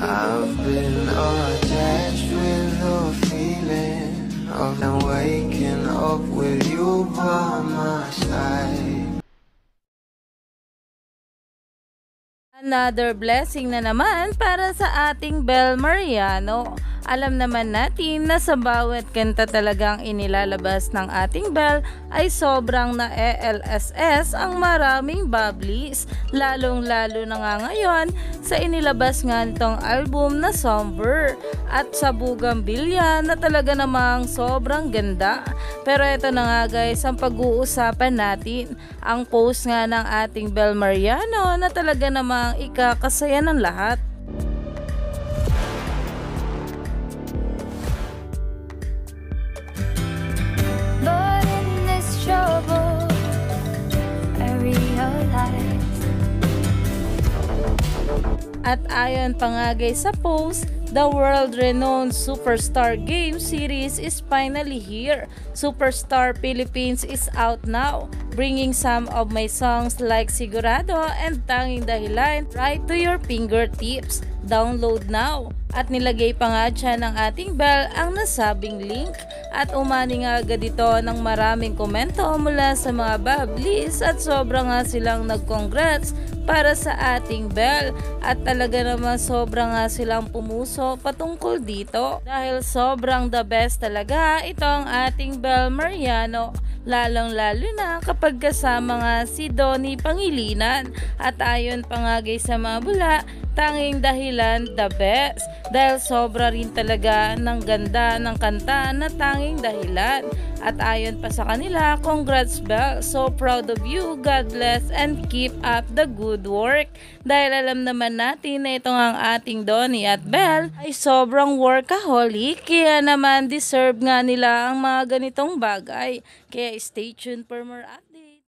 I've been attached with the feeling of not waking up with you by my side. Another blessing na naman para sa ating Bel Mariano. Alam naman natin na sa bawat kanta talagang inilalabas ng ating Bel ay sobrang na ELSS ang maraming bubblies. Lalong lalo na nga ngayon sa inilabas nga nitong album na Somber at sa Bugambilya na talaga namang sobrang ganda. Pero ito na nga guys ang pag-uusapan natin. Ang post nga ng ating Bel Mariano na talaga namang ikakasaya ng lahat. But in this trouble, I realize. At ayon pa nga guys sa post, the world-renowned Superstar Game series is finally here. Superstar Philippines is out now, bringing some of my songs like Sigurado and Tanging Dahilan right to your fingertips. Download now. At nilagay pa nga siya ng ating Bel ang nasabing link. At umani nga agad ito ng maraming komento mula sa mga bubblies at sobra nga silang nag-congrats para sa ating Bel. At talaga naman sobra nga silang pumuso patungkol dito. Dahil sobrang the best talaga itong ating Bel Mariano. Lalong lalo na kapag kasama nga si Donnie Pangilinan. At ayon pa nga guys sa mga bula, Tanging Dahilan the best. Dahil sobra rin talaga ng ganda ng kanta na Tanging Dahilan. At ayon pa sa kanila, congrats Bel, so proud of you, God bless and keep up the good work. Dahil alam naman natin na itong ang ating Donnie at Bel ay sobrang workaholic, kaya naman deserve nga nila ang mga ganitong bagay. Kaya stay tuned for more updates.